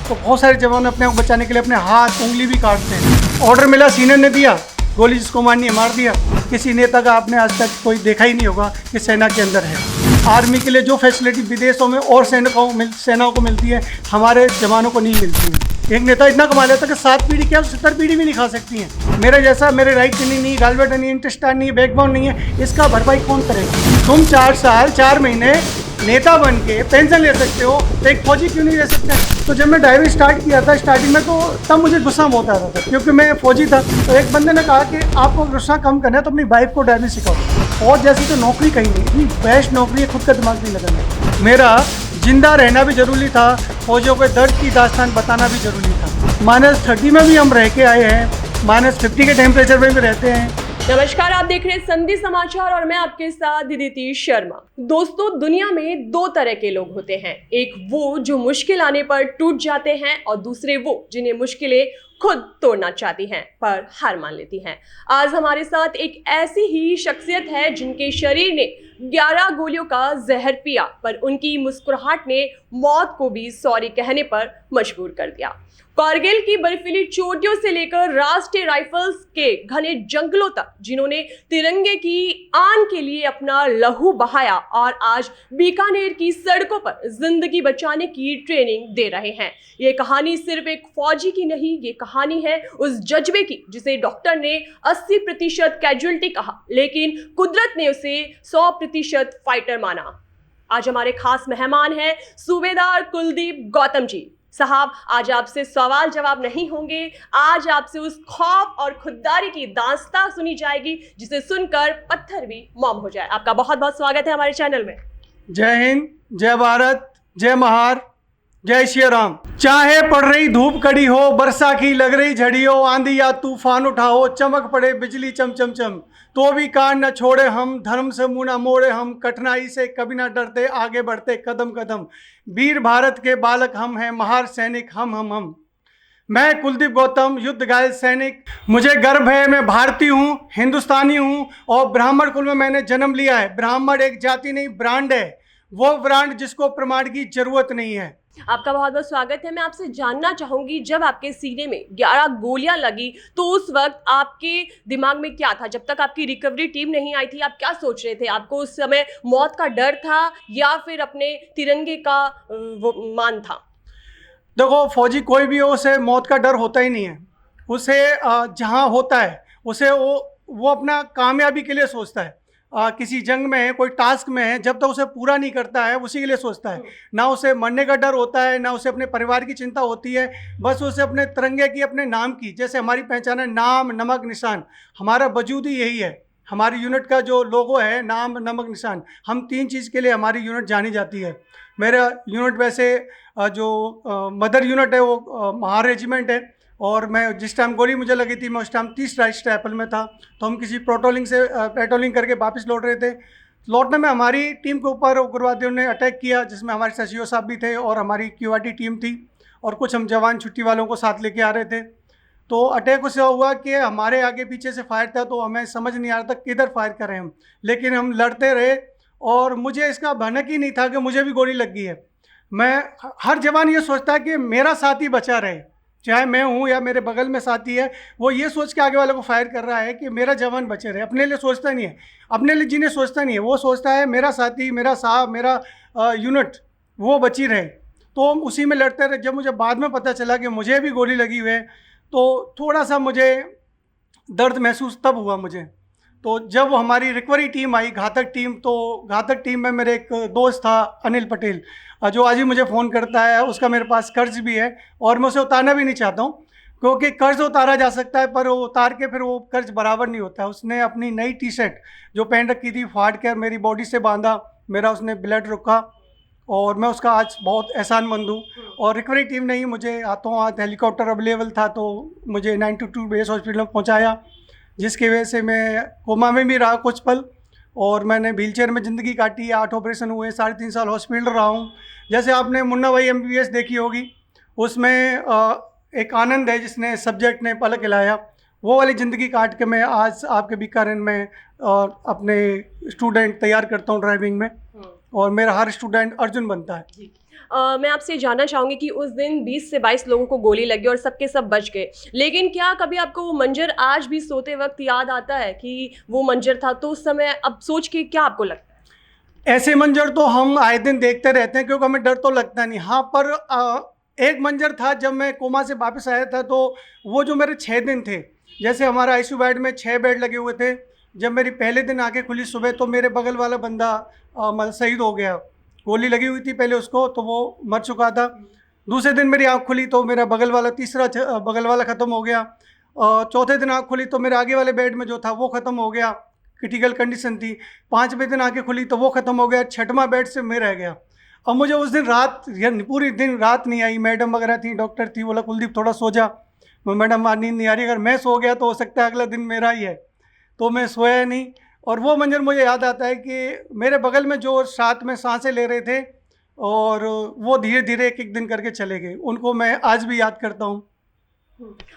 तो बहुत सारे जवान अपने आप बचाने के लिए अपने हाथ उंगली भी काटते हैं। ऑर्डर मिला, सीनियर ने दिया, गोली जिसको मारनी है मार दिया। किसी नेता का आपने आज तक कोई देखा ही नहीं होगा कि सेना के अंदर है। आर्मी के लिए जो फैसिलिटी विदेशों में और सेनाओं को मिलती है, हमारे जवानों को नहीं मिलती है। एक नेता इतना कमा लेता है कि 7 पीढ़ी क्या 70 पीढ़ी भी नहीं खा सकती हैं। मेरे जैसा, मेरे राइट किडनी नहीं, गालवेट नहीं, इंटेस्टाइन नहीं, बैकबोन नहीं है, इसका भरपाई कौन करेगा? तुम 4 साल 4 महीने नेता बन के पेंशन ले सकते हो, तो एक फौजी क्यों नहीं ले सकते? तो जब मैं ड्राइविंग स्टार्ट किया था स्टार्टिंग में, तो तब मुझे गुस्सा बहुत आता था क्योंकि मैं फौजी था। तो एक बंदे ने कहा कि आपको गुस्सा कम करना है तो अपनी वाइफ को ड्राइविंग सिखाओ। और जैसी तो नौकरी कहीं नहीं, इतनी बेस्ट नौकरी है, खुद का दिमाग नहीं लगाना। मेरा जिंदा रहना भी जरूरी था, फौजियों के दर्द की दास्तान बताना भी जरूरी था। -30 में भी हम रह के आए हैं, -50 के टेम्परेचर में भी रहते हैं। नमस्कार, आप देख रहे हैं संधि समाचार और मैं आपके साथ दिदिति शर्मा। दोस्तों, दुनिया में 2 तरह के लोग होते हैं। एक वो जो मुश्किल आने पर टूट जाते हैं और दूसरे वो जिन्हें मुश्किलें खुद तोड़ना चाहती हैं पर हार मान लेती हैं। आज हमारे साथ एक ऐसी ही शख्सियत है जिनके शरीर ने 11 गोलियों का जहर पिया, पर उनकी मुस्कुराहट ने मौत को भी सॉरी कहने पर मजबूर कर दिया। कारगिल की बर्फीली चोटियों से लेकर राष्ट्रीय राइफल्स के घने जंगलों तक जिन्होंने तिरंगे की आन के लिए अपना लहू बहाया और आज बीकानेर की सड़कों पर जिंदगी बचाने की ट्रेनिंग दे रहे हैं। ये कहानी सिर्फ एक फौजी की नहीं, ये कहानी है उस जज्बे की जिसे डॉक्टर ने 80% कैजुअल्टी कहा, लेकिन कुदरत ने उसे 100% फाइटर माना। आज हमारे खास मेहमान हैं सूबेदार कुलदीप गौतम जी। साहब, आज आपसे सवाल जवाब नहीं होंगे, आज आपसे उस खौफ और खुददारी की दास्तां सुनी जाएगी जिसे सुनकर पत्थर भी मौम हो जाए। आपका बहुत बहुत स्वागत है हमारे चैनल में। जय हिंद, जय भारत, जय महार, जय श्री राम। चाहे पड़ रही धूप कड़ी हो, बरसा की लग रही झड़ी हो, आंधी या तूफान उठा हो, चमक पड़े बिजली चम चम चम, तो भी कान न छोड़े हम, धर्म से मुंह न मोड़े हम, कठिनाई से कभी न डरते, आगे बढ़ते कदम कदम। वीर भारत के बालक हम हैं, महार सैनिक हम। मैं कुलदीप गौतम, युद्ध घायल सैनिक। मुझे गर्व है, मैं भारतीय हूँ, हिंदुस्तानी हूँ और ब्राह्मण कुल में मैंने जन्म लिया है। ब्राह्मण एक जाति नहीं, ब्रांड है, वो ब्रांड जिसको प्रमाण की जरूरत नहीं है। आपका बहुत बहुत स्वागत है। मैं आपसे जानना चाहूंगी, जब आपके सीने में 11 गोलियां लगी तो उस वक्त आपके दिमाग में क्या था? जब तक आपकी रिकवरी टीम नहीं आई थी, आप क्या सोच रहे थे? आपको उस समय मौत का डर था या फिर अपने तिरंगे का वो मान था? देखो, फौजी कोई भी हो, उसे मौत का डर होता ही नहीं है। उसे जहाँ होता है उसे वो अपना कामयाबी के लिए सोचता है। किसी जंग में है, कोई टास्क में है, जब तक उसे पूरा नहीं करता है उसी के लिए सोचता है। ना उसे मरने का डर होता है, ना उसे अपने परिवार की चिंता होती है, बस उसे अपने तिरंगे की, अपने नाम की। जैसे हमारी पहचान है नाम नमक निशान, हमारा वजूद ही यही है। हमारी यूनिट का जो लोगो है नाम नमक निशान, हम 3 चीज़ के लिए हमारी यूनिट जानी जाती है। मेरा यूनिट वैसे जो मदर यूनिट है वो महार रेजिमेंट है, और मैं जिस टाइम गोली मुझे लगी थी मैं उस टाइम 30 राइफल में था। तो हम किसी पेट्रोलिंग करके वापस लौट रहे थे। लौटने में हमारी टीम के ऊपर उग्रवादियों ने अटैक किया, जिसमें हमारे सचिव साहब भी थे और हमारी क्यूआरटी टीम थी और कुछ हम जवान छुट्टी वालों को साथ लेके आ रहे थे। तो अटैक उससे हुआ कि हमारे आगे पीछे से फायर था, तो हमें समझ नहीं आ रहा था किधर फायर करें हम, लेकिन हम लड़ते रहे और मुझे इसका भनक ही नहीं था कि मुझे भी गोली लग गई है। हर जवान ये सोचता है कि मेरा साथी बचा रहे, चाहे मैं हूँ या मेरे बगल में साथी है, वो ये सोच के आगे वाले को फायर कर रहा है कि मेरा जवान बचे रहे। अपने लिए सोचता नहीं है, अपने लिए जीने सोचता नहीं है, वो सोचता है मेरा साथी, मेरा साहब, मेरा यूनिट वो बची रहे। तो हम उसी में लड़ते रहे। जब मुझे बाद में पता चला कि मुझे भी गोली लगी हुई है, तो थोड़ा सा मुझे दर्द महसूस तब हुआ मुझे। तो जब हमारी रिकवरी टीम आई, घातक टीम, तो घातक टीम में मेरे एक दोस्त था अनिल पटेल, जो आज ही मुझे फ़ोन करता है। उसका मेरे पास कर्ज भी है और मैं उसे उतारना भी नहीं चाहता हूँ, क्योंकि कर्ज उतारा जा सकता है पर वो उतार के फिर वो कर्ज बराबर नहीं होता है। उसने अपनी नई टी-शर्ट जो पहन रखी थी फाड़ कर मेरी बॉडी से बांधा, मेरा उसने ब्लड रुका और मैं उसका आज बहुत एहसानमंद हूँ। और रिकवरी टीम ने ही मुझे हाथों हाथ, हेलीकॉप्टर अवेलेबल था तो मुझे 922 बेस हॉस्पिटल में पहुँचाया, जिसकी वजह से मैं कोमा में भी रहा कुछ पल और मैंने व्हीलचेयर में ज़िंदगी काटी। 8 ऑपरेशन हुए, 3.5 साल हॉस्पिटल रहा हूँ। जैसे आपने मुन्ना भाई MBBS देखी होगी, उसमें एक आनंद है जिसने सब्जेक्ट ने पलक हिलाया, वो वाली ज़िंदगी काट के मैं आज आपके बीकानेर में अपने स्टूडेंट तैयार करता हूँ ड्राइविंग में, और मेरा हर स्टूडेंट अर्जुन बनता है। मैं आपसे जानना चाहूँगी कि उस दिन 20 से 22 लोगों को गोली लगी और सबके सब बच गए, लेकिन क्या कभी आपको वो मंजर आज भी सोते वक्त याद आता है कि वो मंजर था? तो उस समय अब सोच के क्या आपको लगता है? ऐसे मंजर तो हम आए दिन देखते रहते हैं, क्योंकि हमें डर तो लगता नहीं। हाँ, पर एक मंजर था जब मैं कोमा से वापस आया था, तो वो जो मेरे 6 दिन थे, जैसे हमारा आईसीयू वार्ड में 6 बेड लगे हुए थे। जब मेरी पहले दिन आंखें खुली सुबह, तो मेरे बगल वाला बंदा शहीद हो गया। गोली लगी हुई थी पहले उसको, तो वो मर चुका था। दूसरे दिन मेरी आँख खुली तो मेरा बगल वाला बगल वाला ख़त्म हो गया। चौथे दिन आँख खुली तो मेरे आगे वाले बेड में जो था वो ख़त्म हो गया, क्रिटिकल कंडीशन थी। 5वें दिन आँखें खुली तो वो ख़त्म हो गया। 6वां बेड से मैं रह गया। अब मुझे उस दिन रात, यानी पूरी दिन रात नहीं आई। मैडम वगैरह थी, डॉक्टर थी, बोला कुलदीप थोड़ा सो जा। मैडम नींद नहीं आ रही, अगर मैं सो गया तो हो सकता है अगला दिन मेरा ही है। तो मैं सोया नहीं। और वो मंजर मुझे याद आता है कि मेरे बगल में जो साथ में सांसें ले रहे थे, और वो धीरे धीरे एक एक दिन करके चले गए, उनको मैं आज भी याद करता हूँ।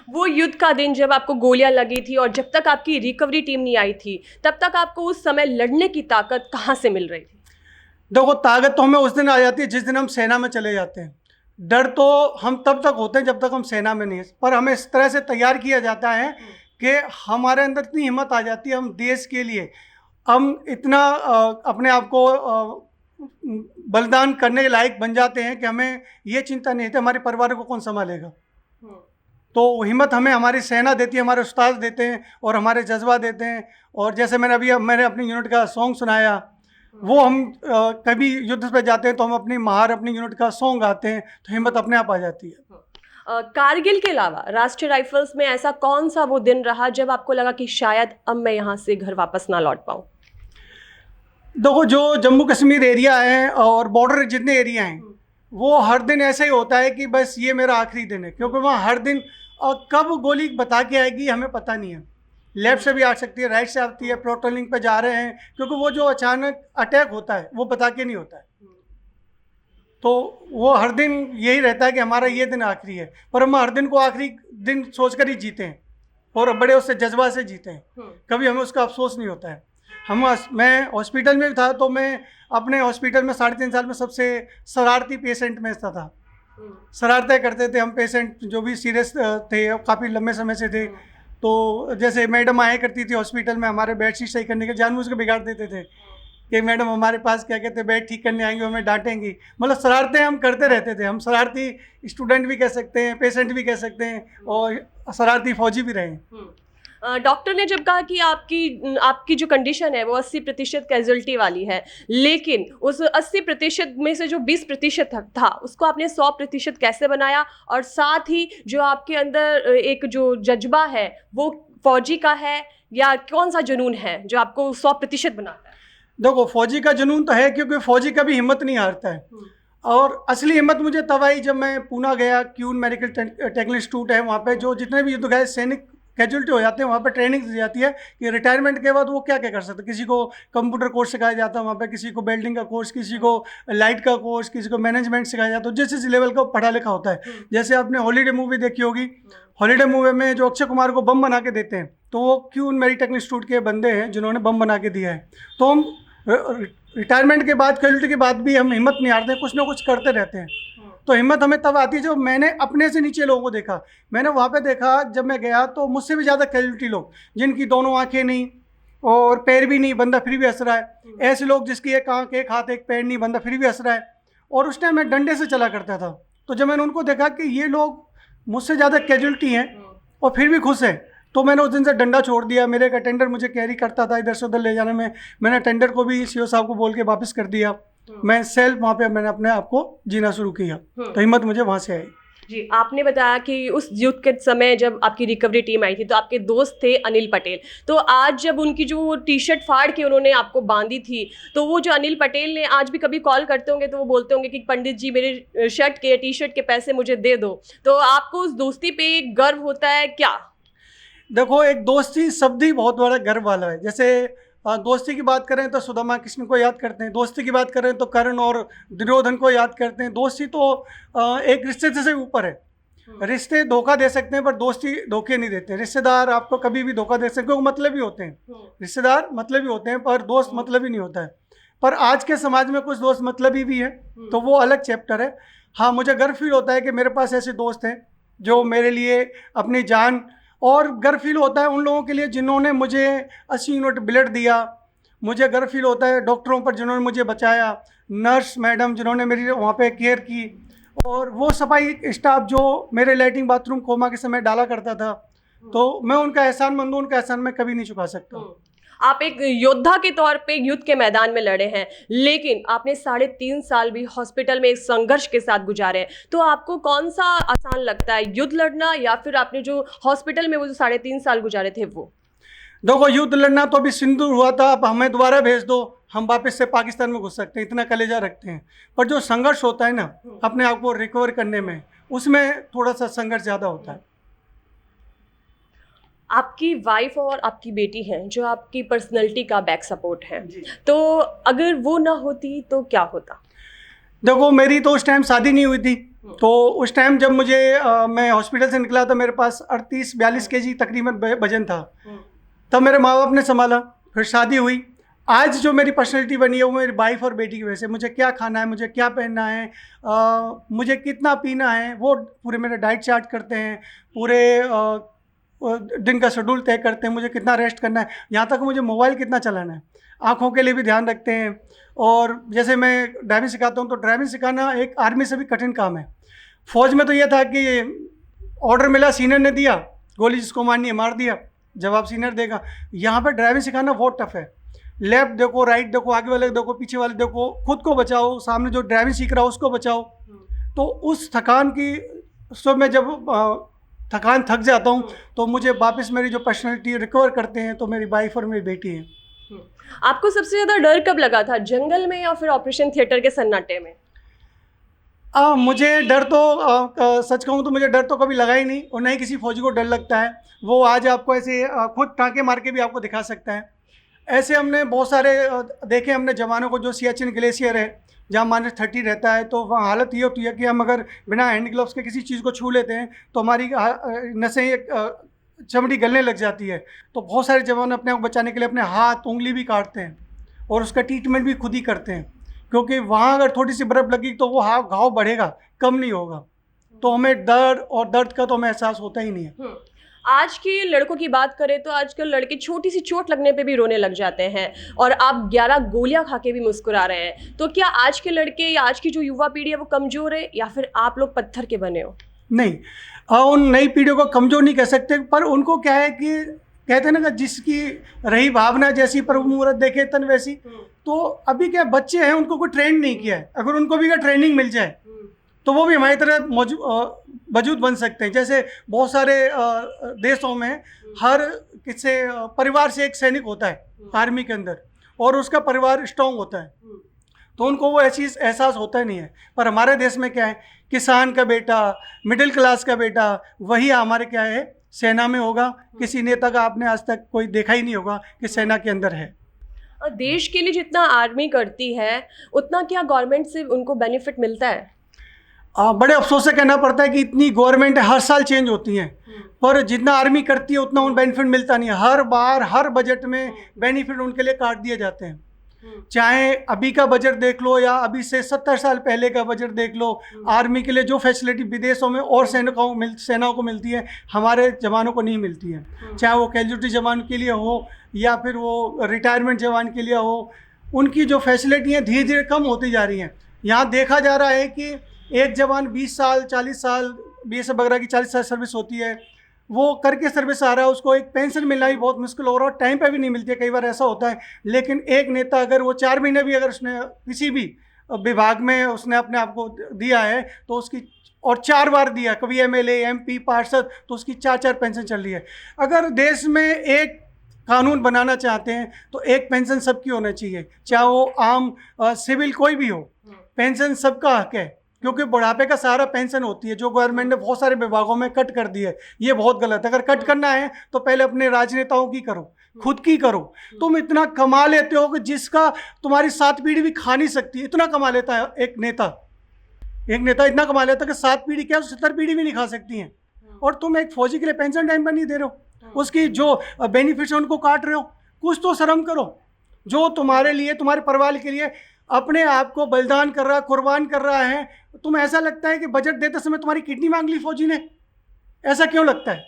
वो युद्ध का दिन जब आपको गोलियां लगी थी और जब तक आपकी रिकवरी टीम नहीं आई थी, तब तक आपको उस समय लड़ने की ताकत कहाँ से मिल रही थी? देखो, ताकत तो हमें उस दिन आ जाती है जिस दिन हम सेना में चले जाते हैं। डर तो हम तब तक होते हैं जब तक हम सेना में नहीं है, पर हमें इस तरह से तैयार किया जाता है कि हमारे अंदर इतनी हिम्मत आ जाती है, हम देश के लिए हम इतना अपने आप को बलिदान करने के लायक बन जाते हैं कि हमें ये चिंता नहीं होती हमारे परिवार को कौन संभालेगा। तो हिम्मत हमें हमारी सेना देती है, हमारे उस्ताद देते हैं और हमारे जज्बा देते हैं। और जैसे मैंने अपनी यूनिट का सॉन्ग सुनाया, वो हम कभी युद्ध पे जाते हैं तो हम अपनी यूनिट का सॉन्ग गाते हैं, तो हिम्मत अपने आप आ जाती है। कारगिल के अलावा राष्ट्रीय राइफल्स में ऐसा कौन सा वो दिन रहा जब आपको लगा कि शायद अब मैं यहाँ से घर वापस ना लौट पाऊँ? देखो, जो जम्मू कश्मीर एरिया है और बॉर्डर जितने एरिया हैं, वो हर दिन ऐसे ही होता है कि बस ये मेरा आखिरी दिन है, क्योंकि वहाँ हर दिन कब गोली बता के आएगी हमें पता नहीं है। लेफ्ट से भी आ सकती है, राइट से आती है, पेट्रोलिंग पे जा रहे हैं, क्योंकि वो जो अचानक अटैक होता है वो बता के नहीं होता है। तो वो हर दिन यही रहता है कि हमारा ये दिन आखिरी है, पर हम हर दिन को आखिरी दिन सोचकर ही जीते हैं और बड़े उससे जज्बा से जीते हैं। कभी हमें उसका अफसोस नहीं होता है। मैं हॉस्पिटल में था, तो मैं अपने हॉस्पिटल में 3.5 साल में सबसे शरारती पेशेंट में से था। शरारतें करते थे हम पेशेंट, जो भी सीरियस थे, काफ़ी लंबे समय से थे। तो जैसे मैडम आया करती थी हॉस्पिटल में हमारे बेडशीट सही करने के, जानबूझ के बिगाड़ देते थे कि मैडम हमारे पास क्या कहते हैं बेड ठीक करने आएंगे, हमें डांटेंगी। मतलब शरारतें हम करते रहते थे। हम शरारती स्टूडेंट भी कह सकते हैं, पेशेंट भी कह सकते हैं, और शरारती फौजी भी रहे हैं। डॉक्टर ने जब कहा कि आपकी जो कंडीशन है वो 80% कैजुअल्टी वाली है, लेकिन उस 80% में से जो 20% था उसको आपने 100% कैसे बनाया? और साथ ही जो आपके अंदर एक जो जज्बा है वो फौजी का है या कौन सा जुनून है जो आपको 100% बनाता है? देखो, फौजी का जुनून तो है, क्योंकि फौजी कभी हिम्मत नहीं हारता है। और असली हिम्मत मुझे तब आई जब मैं पूना गया। क्यून मेडिकल टेक्निकल इंस्टीट्यूट है, वहाँ पे जो जितने भी युद्ध गए सैनिक कैजुअल्टी हो जाते हैं, वहाँ पे ट्रेनिंग दी जाती है कि रिटायरमेंट के बाद वो क्या क्या कर सकते हैं। किसी को कंप्यूटर कोर्स सिखाया जाता है वहाँ पे, किसी को वेल्डिंग का कोर्स, किसी को लाइट का कोर्स, किसी को मैनेजमेंट सिखाया जाता है, जिस जिस लेवल का पढ़ा लिखा होता है। जैसे आपने हॉलीडे मूवी देखी होगी, हॉलीडे मूवी में जो अक्षय कुमार को बम बना के देते हैं, तो वो क्यून मेडिकल इंस्टीट्यूट के बंदे हैं जिन्होंने बम बना के दिया है। तो हम रिटायरमेंट के बाद, कैजुअल्टी के बाद भी हम हिम्मत नहीं हारते, कुछ ना कुछ करते रहते हैं। तो हिम्मत हमें तब आती है जब मैंने अपने से नीचे लोगों को देखा। मैंने वहाँ पे देखा, जब मैं गया तो मुझसे भी ज़्यादा कैजुअल्टी लोग, जिनकी दोनों आंखें नहीं और पैर भी नहीं, बंदा फिर भी हंस रहा है। ऐसे लोग जिसकी एक आंख, एक हाथ, एक पैर नहीं, बंदा फिर भी हंस रहा है। और उस टाइम मैं डंडे से चला करता था। तो जब मैंने उनको देखा कि ये लोग मुझसे ज़्यादा कैजुअल्टी हैं और फिर भी खुश है, तो मैंने उस दिन से डंडा छोड़ दिया। मेरे एक अटेंडर मुझे कैरी करता था इधर से उधर ले जाने में, मैंने अटेंडर को भी सीओ साहब को बोल के वापस कर दिया। मैं सेल्फ वहाँ पे मैंने अपने आप को जीना शुरू किया। तो हिम्मत मुझे वहाँ से आई। जी, आपने बताया कि उस युद्ध के समय जब आपकी रिकवरी टीम आई थी तो आपके दोस्त थे अनिल पटेल। तो आज जब उनकी जो टी शर्ट फाड़ के उन्होंने आपको बांधी थी, तो वो जो अनिल पटेल ने आज भी कभी कॉल करते होंगे तो वो बोलते होंगे कि पंडित जी मेरे शर्ट के, टी शर्ट के पैसे मुझे दे दो। तो आपको उस दोस्ती पे गर्व होता है क्या? देखो, एक दोस्ती शब्द ही बहुत बड़ा गर्व वाला है। जैसे दोस्ती की बात करें तो सुदामा कृष्ण को याद करते हैं, दोस्ती की बात करें तो कर्ण और दुर्योधन को याद करते हैं। दोस्ती तो एक रिश्ते से ऊपर है। रिश्ते धोखा दे सकते हैं पर दोस्ती धोखे नहीं देते। रिश्तेदार आपको कभी भी धोखा दे सकते हैं, क्योंकि मतलब ही होते हैं। रिश्तेदार मतलब ही होते हैं पर दोस्त मतलब ही नहीं होता है। पर आज के समाज में कुछ दोस्त मतलबी भी है, तो वो अलग चैप्टर है। हाँ, मुझे गर्व फील होता है कि मेरे पास ऐसे दोस्त हैं जो मेरे लिए अपनी जान, और गर्व फील होता है उन लोगों के लिए जिन्होंने मुझे 80 यूनिट ब्लड दिया। मुझे गर्व फील होता है डॉक्टरों पर जिन्होंने मुझे बचाया, नर्स मैडम जिन्होंने मेरी वहाँ पे केयर की, और वो सफाई स्टाफ जो मेरे लैट्रिन बाथरूम कोमा के समय डाला करता था। तो मैं उनका एहसानमंद हूँ, उनका एहसान मैं कभी नहीं चुका सकता। आप एक योद्धा के तौर पे युद्ध के मैदान में लड़े हैं, लेकिन आपने 3.5 साल भी हॉस्पिटल में एक संघर्ष के साथ गुजारे हैं। तो आपको कौन सा आसान लगता है, युद्ध लड़ना या फिर आपने जो हॉस्पिटल में वो जो 3.5 साल गुजारे थे वो? देखो, युद्ध लड़ना तो अभी सिंदूर हुआ था, अब हमें दोबारा भेज दो, हम वापस से पाकिस्तान में घुस सकते हैं, इतना कलेजा रखते हैं। पर जो संघर्ष होता है ना अपने आप को रिकवर करने में, उसमें थोड़ा सा संघर्ष ज़्यादा होता है। आपकी वाइफ और आपकी बेटी हैं जो आपकी पर्सनैलिटी का बैक सपोर्ट है, तो अगर वो ना होती तो क्या होता? देखो, मेरी तो उस टाइम शादी नहीं हुई थी, तो उस टाइम जब मुझे मैं हॉस्पिटल से निकला था, मेरे पास 38-42 केजी तकरीबन वजन था। तब मेरे माँ बाप ने संभाला, फिर शादी हुई। आज जो मेरी पर्सनैलिटी बनी है वो मेरी वाइफ और बेटी की वजह से। मुझे क्या खाना है, मुझे क्या पहनना है, मुझे कितना पीना है, वो पूरे मेरे डाइट चार्ट करते हैं, पूरे दिन का शेड्यूल तय करते हैं, मुझे कितना रेस्ट करना है, यहाँ तक मुझे मोबाइल कितना चलाना है, आँखों के लिए भी ध्यान रखते हैं। और जैसे मैं ड्राइविंग सिखाता हूँ, तो ड्राइविंग सिखाना एक आर्मी से भी कठिन काम है। फ़ौज में तो यह था कि ऑर्डर मिला, सीनियर ने दिया, गोली जिसको मारनी है मार दिया, जवाब सीनियर देगा। यहाँ पे ड्राइविंग सिखाना बहुत टफ है। लेफ्ट देखो, राइट देखो, आगे वाले देखो, पीछे वाले देखो, खुद को बचाओ, सामने जो ड्राइविंग सीख रहा हो उसको बचाओ। तो उस थकान की सब में जब थकान थक जाता हूँ तो मुझे वापस मेरी जो पर्सनैलिटी रिकवर करते हैं तो मेरी वाइफ और मेरी बेटी है। आपको सबसे ज़्यादा डर कब लगा था, जंगल में या फिर ऑपरेशन थिएटर के सन्नाटे में? मुझे डर तो सच कहूँ तो मुझे डर तो कभी लगा ही नहीं, और नहीं किसी फौजी को डर लगता है। वो आज आपको ऐसे खुद टाँके मार के भी आपको दिखा सकता है। ऐसे हमने बहुत सारे देखे हमने जवानों को, जो सियाचिन ग्लेशियर है जहाँ -30 रहता है, तो वहाँ हालत ये होती है कि हम अगर बिना हैंड ग्लव्स के किसी चीज़ को छू लेते हैं तो हमारी नसें चमड़ी गलने लग जाती है। तो बहुत सारे जवान अपने आप को बचाने के लिए अपने हाथ उंगली भी काटते हैं और उसका ट्रीटमेंट भी खुद ही करते हैं, क्योंकि वहाँ अगर थोड़ी सी बर्फ़ लगी तो वो घाव बढ़ेगा, कम नहीं होगा। तो हमें दर्द का तो हमें एहसास होता ही नहीं है। आज के लड़कों की बात करें तो आजकल लड़के छोटी सी चोट लगने पे भी रोने लग जाते हैं, और आप 11 गोलियां खा के भी मुस्कुरा रहे हैं। तो क्या आज के लड़के या आज की जो युवा पीढ़ी है वो कमज़ोर है, या फिर आप लोग पत्थर के बने हो? नहीं, उन नई पीढ़ियों को कमज़ोर नहीं कह सकते, पर उनको क्या है कि कहते हैं ना कि जिसकी रही भावना जैसी प्रभु मुहूर्त देखे तन वैसी। तो अभी क्या बच्चे हैं, उनको कोई ट्रेन नहीं किया है, अगर उनको भी ट्रेनिंग मिल जाए तो वो भी हमारी तरह मौजूद बन सकते हैं। जैसे बहुत सारे देशों में हर किसी परिवार से एक सैनिक होता है आर्मी के अंदर, और उसका परिवार स्ट्रॉन्ग होता है, तो उनको वो ऐसी एहसास होता ही नहीं है। पर हमारे देश में क्या है, किसान का बेटा, मिडिल क्लास का बेटा, वही हमारे क्या है सेना में होगा। किसी नेता का आपने आज तक कोई देखा ही नहीं होगा कि सेना के अंदर है। देश के लिए जितना आर्मी करती है उतना क्या गवर्नमेंट से उनको बेनिफिट मिलता है? बड़े अफसोस से कहना पड़ता है कि इतनी गवर्नमेंट हर साल चेंज होती हैं, पर जितना आर्मी करती है उतना उन बेनिफिट मिलता नहीं है। हर बार हर बजट में बेनिफिट उनके लिए काट दिए जाते हैं। चाहे अभी का बजट देख लो या अभी से 70 साल पहले का बजट देख लो, आर्मी के लिए जो फैसिलिटी विदेशों में और सेनाओं को मिलती है, हमारे जवानों को नहीं मिलती है। चाहे वो कैजुअल्टी जवान के लिए हो या फिर वो रिटायरमेंट जवान के लिए हो, उनकी जो फैसिलिटी हैं धीरे धीरे कम होती जा रही हैं। यहाँ देखा जा रहा है कि एक जवान 20 साल 40 साल BSF वगैरह की 40 साल सर्विस होती है, वो करके सर्विस आ रहा है, उसको एक पेंशन मिलना भी बहुत मुश्किल हो रहा है, टाइम पे भी नहीं मिलती है, कई बार ऐसा होता है। लेकिन एक नेता अगर वो 4 महीने भी अगर उसने किसी भी विभाग में उसने अपने आप को दिया है तो उसकी, और 4 बार दिया, कभी MLA MP पार्षद, तो उसकी 4-4 पेंशन चल रही है। अगर देश में एक कानून बनाना चाहते हैं तो एक पेंशन सबकी होना चाहिए, चाहे वो आम सिविल कोई भी हो, पेंशन सबका हक है, क्योंकि बुढ़ापे का सारा पेंशन होती है, जो गवर्नमेंट ने बहुत सारे विभागों में कट कर दी है। ये बहुत गलत है। अगर कट करना है तो पहले अपने राजनेताओं की करो, खुद की करो। तुम इतना कमा लेते हो कि जिसका तुम्हारी 7 पीढ़ी भी खा नहीं सकती, इतना कमा लेता है एक नेता। एक नेता इतना कमा लेता है कि 7 पीढ़ी क्या 70 पीढ़ी भी नहीं खा सकती हैं, और तुम एक फौजी के लिए पेंशन टाइम पर नहीं दे रहे हो, उसकी जो बेनिफिट्स उनको काट रहे हो। कुछ तो शर्म करो। जो तुम्हारे लिए, तुम्हारे परिवार के लिए अपने आप को बलिदान कर रहा है, कुर्बान कर रहा है। तुम ऐसा लगता है कि बजट देते समय तुम्हारी किडनी मांग ली फौजी ने? ऐसा क्यों लगता है?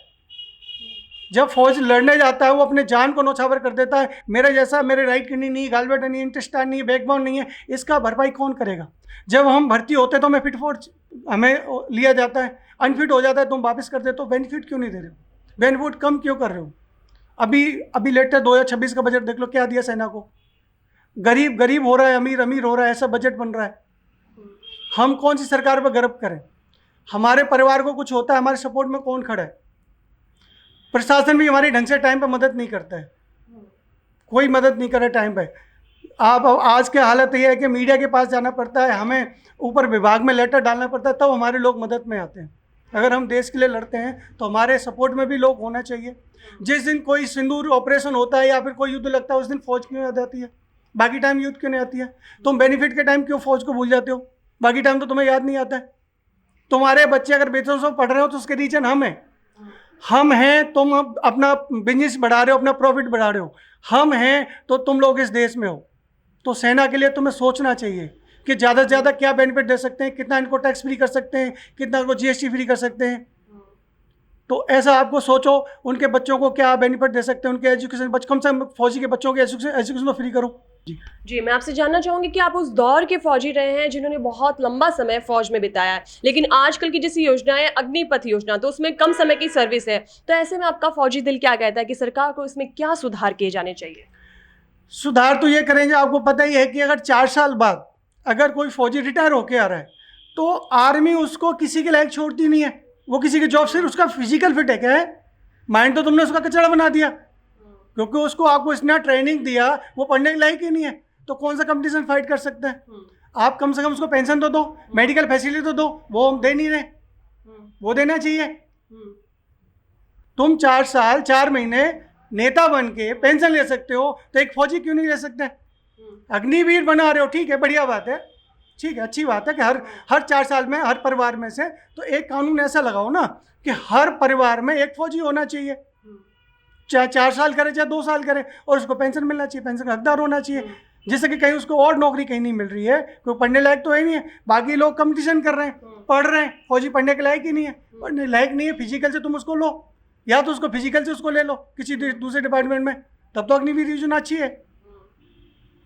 जब फौज लड़ने जाता है वो अपने जान को नौछावर कर देता है। मेरे जैसा, मेरे राइट किडनी नहीं, गॉलब्लैडर नहीं, इंटेस्टाइन नहीं, बैकबोन नहीं है, इसका भरपाई कौन करेगा? जब हम भर्ती होते हैं तो हमें फिट फॉर हमें लिया जाता है, अनफिट हो जाता है तुम वापस कर देते हो। बेनिफिट क्यों नहीं दे रहे हो? बेनिफिट कम क्यों कर रहे हो? अभी लेटेस्ट 2026 का बजट देख लो, क्या दिया सेना को। गरीब गरीब हो रहा है, अमीर अमीर हो रहा है, ऐसा बजट बन रहा है। हम कौन सी सरकार पर गर्व करें? हमारे परिवार को कुछ होता है, हमारे सपोर्ट में कौन खड़ा है? प्रशासन भी हमारी ढंग से टाइम पे मदद नहीं करता है, कोई मदद नहीं करे टाइम पे। आप आज के हालत ये है कि मीडिया के पास जाना पड़ता है, हमें ऊपर विभाग में लेटर डालना पड़ता है, तब हमारे लोग मदद में आते हैं। अगर हम देश के लिए लड़ते हैं तो हमारे सपोर्ट में भी लोग होना चाहिए। जिस दिन कोई सिंदूर ऑपरेशन होता है या फिर कोई युद्ध लगता है, उस दिन फौज क्यों याद आती है? बाकी टाइम युद्ध क्यों नहीं आती है? तुम बेनिफिट के टाइम क्यों फौज को भूल जाते हो? बाकी टाइम तो तुम्हें याद नहीं आता है। तुम्हारे बच्चे अगर बेटों से पढ़ रहे हो तो उसके रीजन हम हैं। तुम अपना बिजनेस बढ़ा रहे हो, अपना प्रॉफिट बढ़ा रहे हो, हम हैं तो तुम लोग इस देश में हो। तो सेना के लिए तुम्हें सोचना चाहिए कि ज़्यादा से ज़्यादा क्या बेनिफिट दे सकते हैं, कितना इनको टैक्स फ्री कर सकते हैं, कितना इनको जीएसटी फ्री कर सकते हैं। तो ऐसा आपको सोचो, उनके बच्चों को क्या बेनिफिट दे सकते हैं, उनके एजुकेशन, कम से कम फौजी के बच्चों के एजुकेशन तो फ्री करो। जी, मैं आपसे जानना चाहूंगी कि आप उस दौर के फौजी रहे हैं जिन्होंने बहुत लंबा समय फौज में बिताया है, लेकिन आजकल की जैसी योजना है अग्निपथ योजना, तो उसमें कम समय की सर्विस है, तो ऐसे में आपका फौजी दिल क्या कहता है कि सरकार को इसमें क्या सुधार किए जाने चाहिए? सुधार तो ये करेंगे, आपको पता ही है कि अगर 4 साल बाद अगर कोई फौजी रिटायर होके आ रहा है तो आर्मी उसको किसी के लायक छोड़ती नहीं है। वो किसी की जॉब से उसका फिजिकल फिट है क्या है? माइंड तो तुमने उसका कचरा बना दिया, क्योंकि उसको आपको इतना ट्रेनिंग दिया, वो पढ़ने के लायक ही नहीं है, तो कौन सा कंपटीशन फाइट कर सकते हैं? आप कम से कम उसको पेंशन तो दो, मेडिकल फैसिलिटी तो दो, वो हम दे नहीं रहे, वो देना चाहिए। तुम 4 साल 4 महीने नेता बन के पेंशन ले सकते हो, तो एक फौजी क्यों नहीं ले सकते? अग्निवीर बना रहे हो, ठीक है, बढ़िया बात है, ठीक है, अच्छी बात है कि हर 4 साल में हर परिवार में से तो एक कानून ऐसा लगाओ ना कि हर परिवार में एक फौजी होना चाहिए, चाहे 4 साल करे चाहे 2 साल करे, और उसको पेंशन मिलना चाहिए, पेंशन का हकदार होना चाहिए। जिससे कि कहीं उसको और नौकरी कहीं नहीं मिल रही है, कोई पढ़ने लायक तो है नहीं है, बाकी लोग कंपटीशन कर रहे हैं, पढ़ रहे हैं, फौजी पढ़ने के लायक ही नहीं है, पढ़ने लायक नहीं है, फिजिकल से तुम उसको लो, या तो उसको फिजिकल से उसको ले लो किसी दूसरे डिपार्टमेंट में, तब तो अग्निवीर योजना अच्छी है।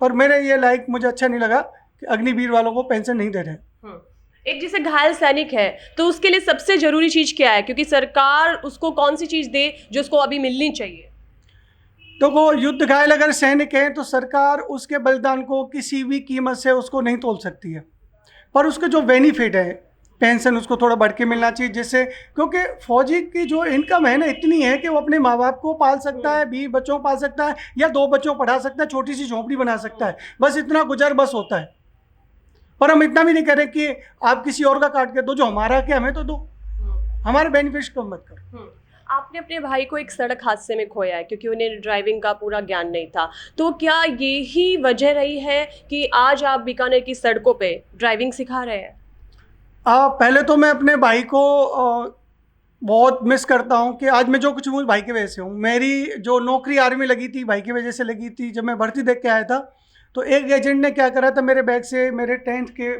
पर मेरे ये लायक मुझे अच्छा नहीं लगा कि अग्निवीर वालों को पेंशन नहीं दे रहे। एक जैसे घायल सैनिक है तो उसके लिए सबसे जरूरी चीज क्या है, क्योंकि सरकार उसको कौन सी चीज दे जो उसको अभी मिलनी चाहिए? तो वो युद्ध घायल अगर सैनिक है तो सरकार उसके बलिदान को किसी भी कीमत से उसको नहीं तोल सकती है, पर उसके जो बेनिफिट है, पेंशन उसको थोड़ा बढ़ के मिलना चाहिए, जिससे, क्योंकि फौजी की जो इनकम है ना इतनी है कि वो अपने माँ बाप को पाल सकता है, 20 बच्चों को पाल सकता है, या 2 बच्चों को पढ़ा सकता है, छोटी सी झोंपड़ी बना सकता है, बस इतना गुजर बस होता है। पर हम इतना भी नहीं करें कि आप किसी और का काट के दो, जो हमारा क्या हमें तो दो, हमारे बेनिफिट को मत करो। आपने अपने भाई को एक सड़क हादसे में खोया है क्योंकि उन्हें ड्राइविंग का पूरा ज्ञान नहीं था, तो क्या यही वजह रही है कि आज आप बीकानेर की सड़कों पे ड्राइविंग सिखा रहे हैं? पहले तो मैं अपने भाई को बहुत मिस करता हूँ कि आज मैं जो कुछ हूँ भाई की वजह से हूँ। मेरी जो नौकरी आर्मी लगी थी भाई की वजह से लगी थी। जब मैं भर्ती देख के आया था तो एक एजेंट ने क्या करा था, मेरे बैग से मेरे 10th के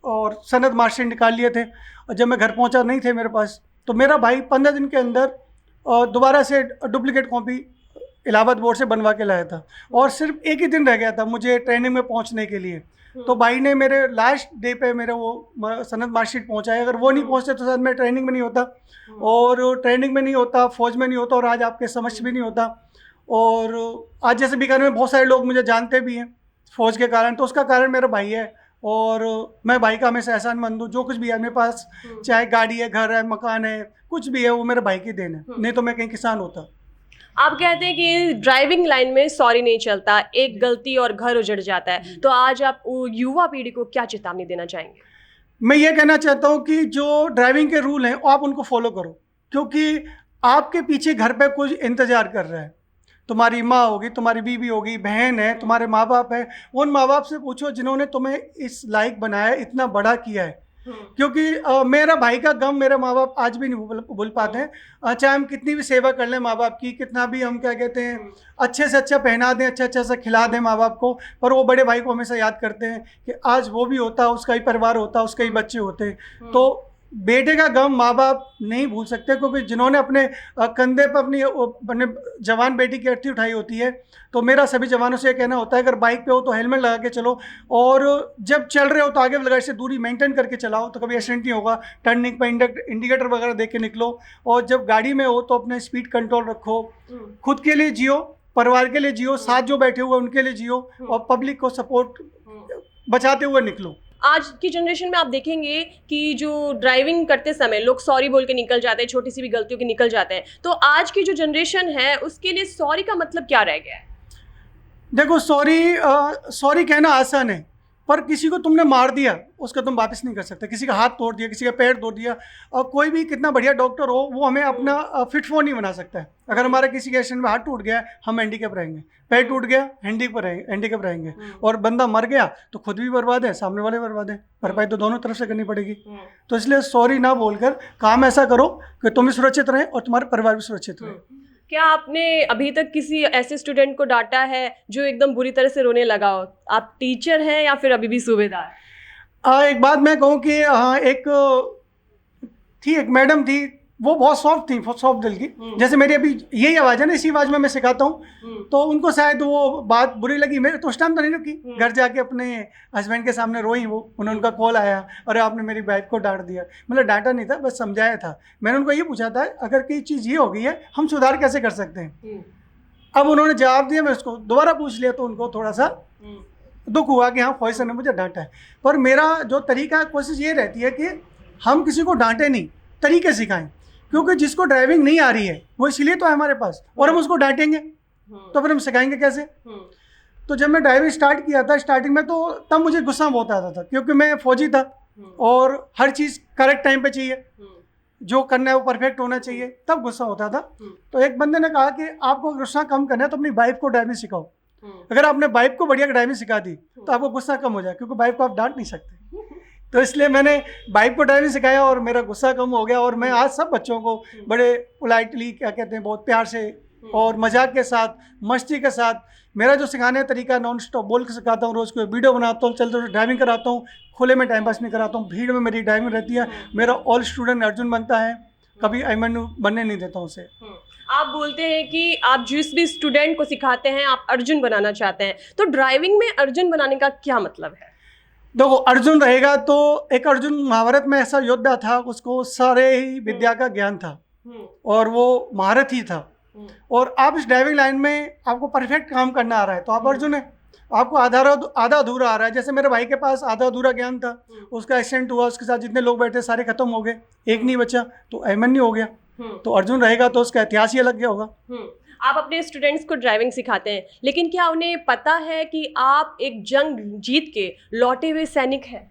और सनद मार्कशीट निकाल लिए थे, और जब मैं घर पहुँचा नहीं थे मेरे पास, तो मेरा भाई 15 दिन के अंदर दोबारा से डुप्लीकेट कॉपी इलाहाबाद बोर्ड से बनवा के लाया था, और सिर्फ एक ही दिन रह गया था मुझे ट्रेनिंग में पहुंचने के लिए। तो भाई ने मेरे लास्ट डे पे मेरे वो सनद मार्कशीट पहुंचाया। अगर वो नहीं पहुंचते तो शायद मैं ट्रेनिंग में नहीं होता, और ट्रेनिंग में नहीं होता, फौज में नहीं होता, और आज आपके समक्ष भी नहीं होता। और आज जैसे बीकानेर में बहुत सारे लोग मुझे जानते भी हैं फौज के कारण, तो उसका कारण मेरा भाई है, और मैं भाई का हमेशा एहसानमंद हूँ। जो कुछ भी है मेरे पास, चाहे गाड़ी है, घर है, मकान है, कुछ भी है, वो मेरे भाई की देन है, नहीं तो मैं कहीं किसान होता। आप कहते हैं कि ड्राइविंग लाइन में सॉरी नहीं चलता, एक गलती और घर उजड़ जाता है, तो आज आप युवा पीढ़ी को क्या चेतावनी देना चाहेंगे? मैं ये कहना चाहता हूँ कि जो ड्राइविंग के रूल हैं आप उनको फॉलो करो, क्योंकि आपके पीछे घर पे कुछ इंतज़ार कर रहा है। तुम्हारी माँ होगी, तुम्हारी बीवी होगी, बहन है, तुम्हारे माँ बाप है। उन माँ बाप से पूछो जिन्होंने तुम्हें इस लायक बनाया, इतना बड़ा किया है, क्योंकि मेरा भाई का गम मेरे माँ बाप आज भी नहीं भूल पाते हैं। चाहे हम कितनी भी सेवा कर लें माँ बाप की, कितना भी हम क्या कहते हैं अच्छे से अच्छा पहना दें, अच्छा सा खिला दें माँ बाप को, पर वो बड़े भाई को हमेशा याद करते हैं कि आज वो भी होता, उसका ही परिवार होता, उसके ही बच्चे होते। तो बेटे का गम माँ बाप नहीं भूल सकते, क्योंकि जिन्होंने अपने कंधे पर अपने जवान बेटी की अर्थी उठाई होती है। तो मेरा सभी जवानों से ये कहना होता है, अगर बाइक पे हो तो हेलमेट लगा के चलो, और जब चल रहे हो तो आगे लगाए से दूरी मेंटेन करके चलाओ, तो कभी एक्सीडेंट नहीं होगा। टर्निंग पर इंडिकेटर वगैरह देख के निकलो, और जब गाड़ी में हो तो अपने स्पीड कंट्रोल रखो। खुद के लिए जियो, परिवार के लिए जियो, साथ जो बैठे हुए उनके लिए जियो, और पब्लिक को सपोर्ट बचाते हुए निकलो। आज की जनरेशन में आप देखेंगे कि जो ड्राइविंग करते समय लोग सॉरी बोल के निकल जाते हैं, छोटी सी भी गलतियों के निकल जाते हैं। तो आज की जो जनरेशन है उसके लिए सॉरी का मतलब क्या रह गया है? देखो, सॉरी कहना आसान है, पर किसी को तुमने मार दिया उसका तुम वापस नहीं कर सकते। किसी का हाथ तोड़ दिया, किसी का पैर तोड़ दिया, और कोई भी कितना बढ़िया डॉक्टर हो वो हमें अपना फिट फोन नहीं बना सकता है। अगर हमारा किसी के एक्सीडेंट में हाथ टूट गया हम हैंडीकैप रहेंगे, पैर टूट गया हैंडीकैप रहेंगे, और बंदा मर गया तो खुद भी बर्बाद है, सामने वाले बर्बाद है। भरपाई तो दोनों तरफ से करनी पड़ेगी। तो इसलिए सॉरी ना बोलकर काम ऐसा करो कि तुम भी सुरक्षित रहें और तुम्हारे परिवार भी सुरक्षित रहे। क्या आपने अभी तक किसी ऐसे स्टूडेंट को डांटा है जो एकदम बुरी तरह से रोने लगा हो? आप टीचर हैं या फिर अभी भी सूबेदार? एक बात मैं कहूँ कि एक मैडम थी, वो बहुत सॉफ्ट थी, सॉफ्ट दिल की। जैसे मेरी अभी यही आवाज़ है ना, इसी आवाज़ में मैं सिखाता हूँ। तो उनको शायद वो बात बुरी लगी, मेरे तो उस टाइम तो नहीं रुकी। घर जाके अपने हस्बैंड के सामने रोई वो। उनका कॉल आया, अरे आपने मेरी वाइफ को डांट दिया। मतलब डांटा नहीं था, बस समझाया था। मैंने उनको ये पूछा था, अगर कोई चीज़ ये हो गई है हम सुधार कैसे कर सकते हैं। अब उन्होंने जवाब दिया, मैं उसको दोबारा पूछ लिया, तो उनको थोड़ा सा दुख हुआ कि हाँ फौजी सर ने मुझे डांटा है। पर मेरा जो तरीका, कोशिश ये रहती है कि हम किसी को डांटे नहीं, तरीके सिखाएं। क्योंकि जिसको ड्राइविंग नहीं आ रही है वो इसलिए तो है हमारे पास, और हम उसको डांटेंगे तो फिर हम सिखाएंगे कैसे। तो जब मैं ड्राइविंग स्टार्ट किया था स्टार्टिंग में, तो तब मुझे गुस्सा बहुत आता था, क्योंकि मैं फौजी था और हर चीज़ करेक्ट टाइम पे चाहिए, जो करना है वो परफेक्ट होना चाहिए, तब गुस्सा होता था। तो एक बंदे ने कहा कि आपको गुस्सा कम करना है तो अपनी वाइफ को ड्राइविंग सिखाओ। अगर आपने वाइफ को बढ़िया ड्राइविंग सिखा दी तो आपको गुस्सा कम हो जाए, क्योंकि वाइफ को आप डांट नहीं सकते। तो इसलिए मैंने वाइफ को ड्राइविंग सिखाया और मेरा गुस्सा कम हो गया। और मैं आज सब बच्चों को बड़े पोलाइटली, क्या कहते हैं, बहुत प्यार से और मजाक के साथ, मस्ती के साथ, मेरा जो सिखाने का तरीका नॉन स्टॉप बोल के सिखाता हूँ। रोज़ को वीडियो बनाता हूँ, चलते ड्राइविंग कराता हूँ, खुले में टाइम पास नहीं कराता हूँ। भीड़ में मेरी ड्राइविंग रहती है। मेरा ऑल स्टूडेंट अर्जुन बनता है, कभी अभिमन्यु बनने नहीं देता हूँ उसे। आप बोलते हैं कि आप जिस भी स्टूडेंट को सिखाते हैं आप अर्जुन बनाना चाहते हैं, तो ड्राइविंग में अर्जुन बनाने का क्या मतलब है? देखो, अर्जुन रहेगा तो एक अर्जुन महाभारत में ऐसा योद्धा था, उसको सारे ही विद्या का ज्ञान था और वो महारथी था। और आप इस ड्राइविंग लाइन में आपको परफेक्ट काम करना आ रहा है तो आप अर्जुन है। आपको आधा अधूरा आ रहा है, जैसे मेरे भाई के पास आधा अधूरा ज्ञान था, उसका एक्सीडेंट हुआ, उसके साथ जितने लोग बैठे सारे खत्म हो गए, एक नहीं बचा, तो अभिमन्यु हो गया। तो अर्जुन रहेगा तो उसका इतिहास ही अलग गया होगा। आप अपने स्टूडेंट्स को ड्राइविंग सिखाते हैं, लेकिन क्या उन्हें पता है कि आप एक जंग जीत के लौटे हुए सैनिक हैं?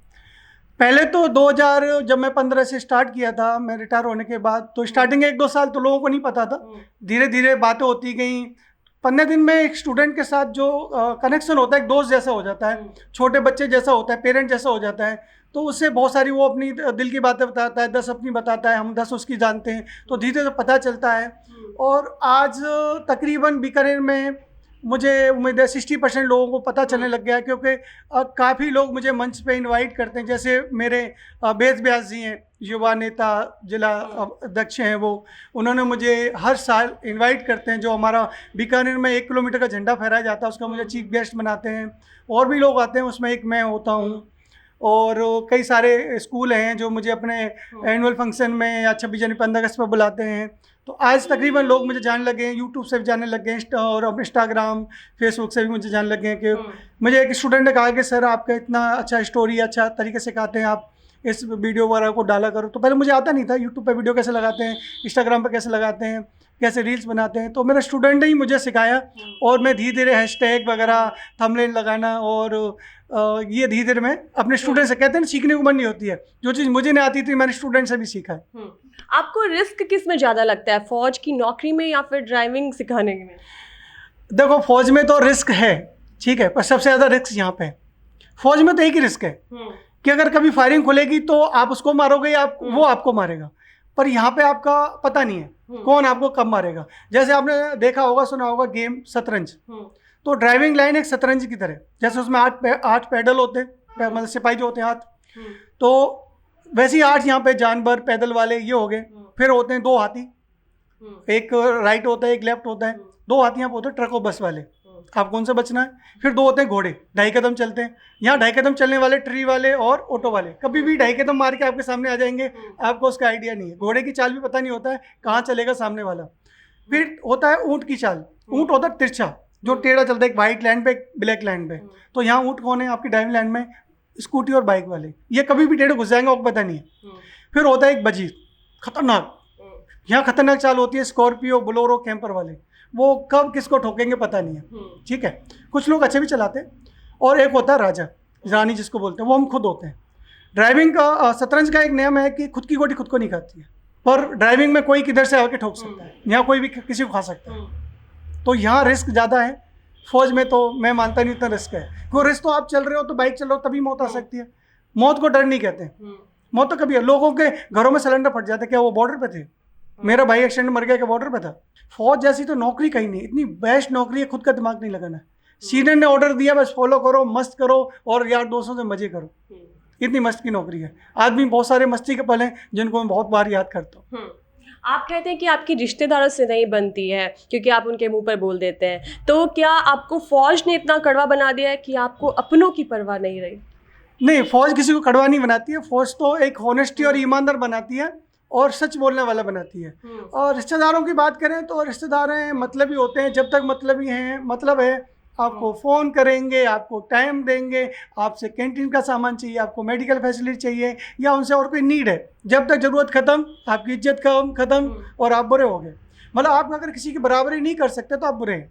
पहले तो 2000 जब मैं 15 से स्टार्ट किया था, मैं रिटायर होने के बाद, तो स्टार्टिंग 1-2 साल तो लोगों को नहीं पता था। धीरे धीरे बातें होती गई। 15 दिन में एक स्टूडेंट के साथ जो कनेक्शन होता है, एक दोस्त जैसा हो जाता है, छोटे बच्चे जैसा होता है, पेरेंट जैसा हो जाता है। तो उससे बहुत सारी वो अपनी दिल की बातें बताता है, 10 अपनी बताता है, हम 10 उसकी जानते हैं, तो धीरे धीरे पता चलता है। और आज तकरीबन बीकानेर में मुझे उम्मीद है 60% लोगों को पता चलने लग गया है, क्योंकि काफ़ी लोग मुझे मंच पे इनवाइट करते हैं। जैसे मेरे बेस व्यास जी हैं, युवा नेता, जिला अध्यक्ष हैं, वो उन्होंने मुझे हर साल इनवाइट करते हैं। जो हमारा बीकानेर में 1 किलोमीटर का झंडा फहराया जाता है उसका मुझे चीफ गेस्ट बनाते हैं। और भी लोग आते हैं, उसमें एक मैं होता हूँ। और कई सारे स्कूल हैं जो मुझे अपने एनुअल फंक्शन में या 26 जनवरी 15 अगस्त पर बुलाते हैं। तो आज तकरीबन लोग मुझे जानने लगे हैं, यूट्यूब से भी जानने लगे हैं, और अपने इंस्टाग्राम फेसबुक से भी मुझे जानने लगे हैं। कि मुझे एक स्टूडेंट ने कहा कि सर आपका इतना अच्छा स्टोरी, अच्छा तरीके से सिखाते हैं, आप इस वीडियो वगैरह को डाला करो। तो पहले मुझे आता नहीं था यूट्यूब पे वीडियो कैसे लगाते हैं, इंस्टाग्राम पे कैसे लगाते हैं, कैसे रील्स बनाते हैं। तो मेरा स्टूडेंट ने ही मुझे सिखाया, और मैं धीरे धीरे हैशटैग वगैरह, थंबनेल लगाना, और ये धीरे धीरे मैं अपने स्टूडेंट से, कहते हैं सीखने की उम्र नहीं होती है, जो चीज़ मुझे नहीं आती थी मैंने स्टूडेंट से भी सीखा है। आपको रिस्क किस में ज़्यादा लगता है, फौज की नौकरी में या फिर ड्राइविंग सिखाने में? देखो, फौज में तो रिस्क है, ठीक है, पर सबसे ज़्यादा रिस्क यहाँ पे है। फौज में तो एक ही रिस्क है कि अगर कभी फायरिंग खुलेगी तो आप उसको मारोगे या वो आपको मारेगा, पर यहाँ पे आपका पता नहीं है कौन आपको कब मारेगा। जैसे आपने देखा होगा, सुना होगा गेम शतरंज, तो ड्राइविंग लाइन एक शतरंज की तरह, जैसे उसमें 8 पैडल होते हैं, मतलब सिपाही जो होते हैं 8, तो वैसे ही 8 यहाँ पे जानवर पैदल वाले ये हो गए। फिर होते हैं 2 हाथी, एक राइट होता है एक लेफ्ट होता है, 2 हाथी यहाँ पे होते हैं ट्रक और बस वाले, आपको उनसे बचना है। फिर 2 होते हैं घोड़े, 2.5 कदम चलते हैं, यहाँ 2.5 कदम चलने वाले, ट्री वाले और ऑटो वाले, कभी भी 2.5 कदम मार के आपके सामने आ जाएंगे, आपको उसका आइडिया नहीं है। घोड़े की चाल भी पता नहीं होता है कहाँ चलेगा सामने वाला। फिर होता है ऊँट की चाल, ऊँट होता है तिरछा, जो टेढ़ा चलता है, एक वाइट लाइन पे एक ब्लैक लाइन पे। तो यहाँ ऊँट कौन है आपकी ड्राइविंग लाइन में? स्कूटी और बाइक वाले, ये कभी भी टेढ़े घुस जाएंगे, आपको पता नहीं है। फिर होता है एक बजीर, खतरनाक, यहाँ खतरनाक चाल होती है, स्कॉर्पियो, बोलेरो, कैंपर वाले, वो कब किसको ठोकेंगे पता नहीं है, ठीक है। कुछ लोग अच्छे भी चलाते हैं। और एक होता है राजा, रानी जिसको बोलते हैं, वो हम खुद होते हैं। ड्राइविंग का शतरंज का एक नियम है कि खुद की गोटी खुद को नहीं खाती है, पर ड्राइविंग में कोई किधर से आके ठोक सकता है, यहाँ कोई भी किसी को खा सकता है। तो यहाँ रिस्क ज़्यादा है। फौज में तो मैं मानता नहीं इतना रिस्क है, क्योंकि रिस्क तो आप चल रहे हो तो बाइक चल रहे हो तभी मौत आ सकती है। मौत को डर नहीं कहते, मौत तो कभी है। लोगों के घरों में सिलेंडर फट जाते, क्या वो बॉर्डर पे थे? मेरा भाई एक्सीडेंट मर गया, क्या बॉर्डर पे था? फौज जैसी तो नौकरी कहीं नहीं, इतनी बेस्ट नौकरी है, खुद का दिमाग नहीं लगाना है। सीनियर ने ऑर्डर दिया, बस फॉलो करो, मस्त करो और यार दोस्तों से मजे करो, इतनी मस्त की नौकरी है। आदमी बहुत सारे मस्ती के पल हैं जिनको मैं बहुत बार याद करता हूँ। आप कहते हैं कि आपकी रिश्तेदारों से नहीं बनती है क्योंकि आप उनके मुंह पर बोल देते हैं, तो क्या आपको फौज ने इतना कड़वा बना दिया है कि आपको अपनों की परवाह नहीं रही? नहीं, फौज किसी को कड़वा नहीं बनाती है, फौज तो एक हॉनेस्टी और ईमानदार बनाती है और सच बोलने वाला बनाती है। और रिश्तेदारों की बात करें तो रिश्तेदार हैं, मतलब ही होते हैं, जब तक मतलब ही हैं, मतलब है आपको फ़ोन करेंगे, आपको टाइम देंगे, आपसे कैंटीन का सामान चाहिए, आपको मेडिकल फैसिलिटी चाहिए या उनसे और कोई नीड है, जब तक ज़रूरत ख़त्म, आपकी इज्जत ख़त्म और आप बुरे हो गए। मतलब आप अगर किसी की बराबरी नहीं कर सकते तो आप बुरे हैं।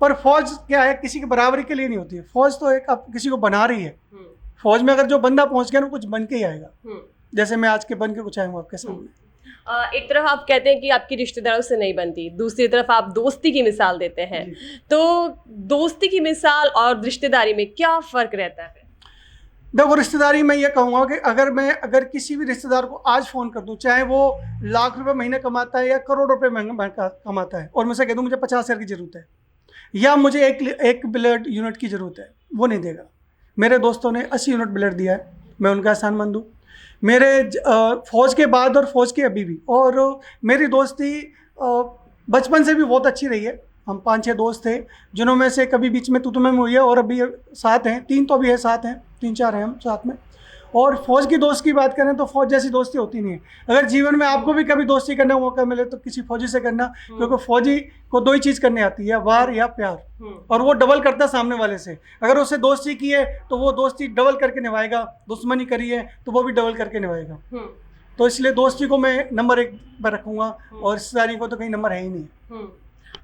पर फौज क्या है, किसी की बराबरी के लिए नहीं होती है, फौज तो एक आप किसी को बना रही है। फौज में अगर जो बंदा पहुंच गया ना, कुछ बन के ही आएगा, जैसे मैं आज के बन के कुछ आया हूँ आपके सामने। एक तरफ आप कहते हैं कि आपकी रिश्तेदारों से नहीं बनती, दूसरी तरफ आप दोस्ती की मिसाल देते हैं, तो दोस्ती की मिसाल और रिश्तेदारी में क्या फ़र्क रहता है? देखो, रिश्तेदारी में ये कहूँगा कि अगर किसी भी रिश्तेदार को आज फ़ोन कर दूँ, चाहे वो लाख रुपए महीने कमाता है या करोड़ रुपए महीने कमाता है, और मुझसे कह दूँ मुझे 50,000 की ज़रूरत है या मुझे एक ब्लड यूनिट की ज़रूरत है, वो नहीं देगा। मेरे दोस्तों ने 80 यूनिट ब्लड दिया है, मैं उनका एहसानमंद हूँ। मेरे फ़ौज के बाद और फ़ौज के अभी भी, और मेरी दोस्ती बचपन से भी बहुत अच्छी रही है। हम 5-6 दोस्त थे जिन्हों में से कभी बीच में तू में हुई है और अभी साथ हैं, 3 तो अभी है साथ हैं, 3-4 हैं हम साथ में। और फौज की दोस्त की बात करें तो फौज जैसी दोस्ती होती नहीं है। अगर जीवन में आपको भी कभी दोस्ती करने का मौका मिले तो किसी फौजी से करना, क्योंकि फौजी को 2 ही चीज़ करनी आती है, वार या प्यार, और वो डबल करता है सामने वाले से। अगर उससे दोस्ती की है तो वो दोस्ती डबल करके निभाएगा, दुश्मनी करी है तो वो भी डबल करके निभाएगा। तो इसलिए दोस्ती को मैं नंबर 1 पर रखूँगा और रिश्तेदारी को तो कहीं नंबर है ही नहीं।